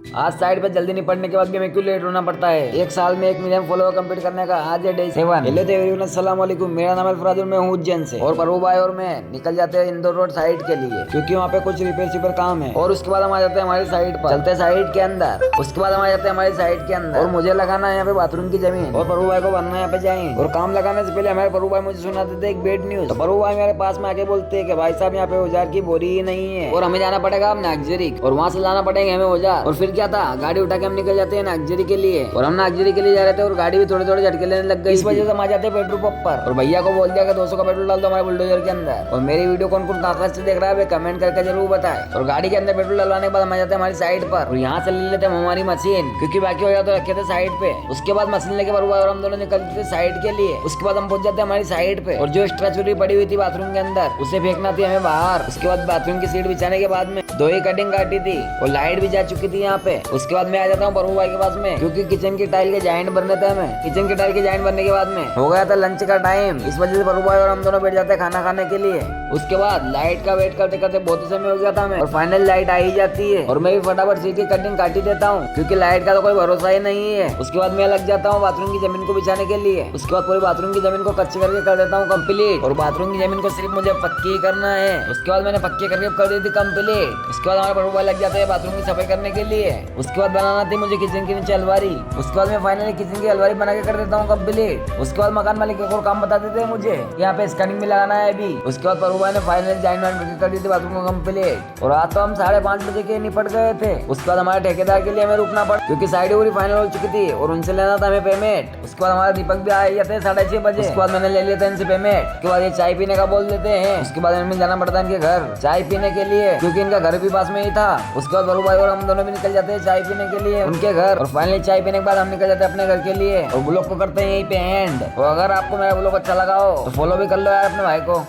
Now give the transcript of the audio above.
आज साइड पे जल्दी निपटने के बाद भी हमें क्यों लेट होना पड़ता है। एक साल में 1 मिलियन फॉलोवर कंप्लीट करने का आज है डे 7। हेलो एवरीवन, अस्सलाम वालेकुम। मेरा नाम अल्फराज और मैं हूँ उज्जैन से। और प्रभु भाई और मैं निकल जाते हैं इंदौर रोड साइड के लिए, क्योंकि वहाँ पे कुछ रिपेयर काम है। और उसके बाद हम आ जाते हैं हमारी साइड पर, चलते साइड के अंदर। उसके बाद हम आ जाते हैं हमारी साइड के अंदर और मुझे लगाना है यहाँ पे बाथरूम की जमीन और प्रभु भाई को बनना यहाँ पे जाएंगे। और काम लगाने से पहले हमारे प्रभु भाई मुझे सुनाते थे एक बेड न्यूज। तो प्रभु भाई मेरे पास में आके बोलते हैं कि भाई साहब यहाँ पे औजार की बोरी ही नहीं है और हमें जाना पड़ेगा अब नागजरी, और वहाँ से लाना पड़ेंगे हमें औजार। और फिर क्या था, गाड़ी उठा के हम निकल जाते हैं नागजरी के लिए। और हम नागजरी के लिए जा रहे थे और गाड़ी भी थोड़े थोड़े झटके लेने लग गई। इस वजह से हम आ जाते हैं पेट्रोल पंप पर और भैया को बोल दिया कि 200 का पेट्रोल डाल दो हमारे बुलडोजर के अंदर। और मेरी वीडियो कौन कौन कहाँ से देख रहा है कमेंट करके जरूर बताए। और गाड़ी के अंदर पेट्रोल डलवाने के बाद हम आ जाते हैं हमारी साइड पर और यहाँ से ले लेते हैं हमारी मशीन, क्योंकि बाकी हो जाते तो रखे थे साइड पे। उसके बाद मशीन लेके और हम दोनों निकलते थे साइड के लिए। उसके बाद हम पहुंच जाते हैं हमारी साइड पे और जो एक्स्ट्रा चूड़ी पड़ी हुई थी बाथरूम के अंदर उसे फेंकना थी हमें बाहर। उसके बाद बाथरूम की सीट बिछाने के बाद में 2 ही कटिंग काटी थी और लाइट भी जा चुकी थी यहाँ पे। उसके बाद मैं आ जाता हूँ प्रभु भाई के पास में, क्योंकि किचन की टाइल के जॉइंट बनने थे हमें। किचन की टाइल के जॉइंट बनने के बाद में हो गया था लंच का टाइम। इस वजह से प्रभु भाई और हम दोनों बैठ जाते हैं खाना खाने के लिए। उसके बाद लाइट का वेट करते करते बहुत ही समय हो गया था हमें और फाइनल लाइट आ ही जाती है और मैं भी फटाफट सीट की कटिंग काटी देता हूँ, क्योंकि लाइट का तो कोई भरोसा ही नहीं है। उसके बाद मैं लग जाता हूँ बाथरूम की जमीन को बिछाने के लिए। उसके बाद पूरी बाथरूम की जमीन को कच्ची करके कर देता हूँ कंप्लीट, और बाथरूम की जमीन को सिर्फ मुझे पक्की ही करना है। उसके बाद मैंने पक्की करके कर दी थी कंप्लीट। उसके बाद हमारे प्रभु भाई लग जाते हैं बाथरूम की सफाई करने के लिए। उसके बाद बनाना थी मुझे किचन के नीचे अलमारी। उसके बाद मैं फाइनली किचन की अलमारी बना के कर देता हूँ कंप्लीट। उसके बाद मकान मालिक एक और काम बता देते हैं मुझे, यहाँ पे स्कैनिंग भी लगाना है अभी। उसके बाद प्रभु भाई ने फाइनली जॉइंट कर दी थी बाथरूम को कंप्लीट और आज तो हम 5:30 बजे के निपट गए थे। उसके बाद हमारे ठेकेदार के लिए हमें रुकना पड़ा, क्योंकि साइड पूरी फाइनल हो चुकी थी और उनसे लेना था हमें पेमेंट। उसके बाद हमारा दीपक भी आए थे 6:30 बजे। उसके बाद मैंने ले लिया था इनसे पेमेंट। उसके बाद ये चाय पीने का बोल देते हैं। उसके बाद हमें जाना पड़ता है इनके घर चाय पीने के लिए, क्योंकि इनका घर भी पास में ही था। उसके बाद प्रभु भाई और हम दोनों भी निकल जाते हैं चाय पीने के लिए उनके घर। और फाइनली चाय पीने के बाद हम निकल जाते हैं अपने घर के लिए और ब्लॉग को करते हैं यहीं पे एंड। और अगर आपको मेरा ब्लॉग अच्छा लगा हो तो फॉलो भी कर लो यार अपने भाई को।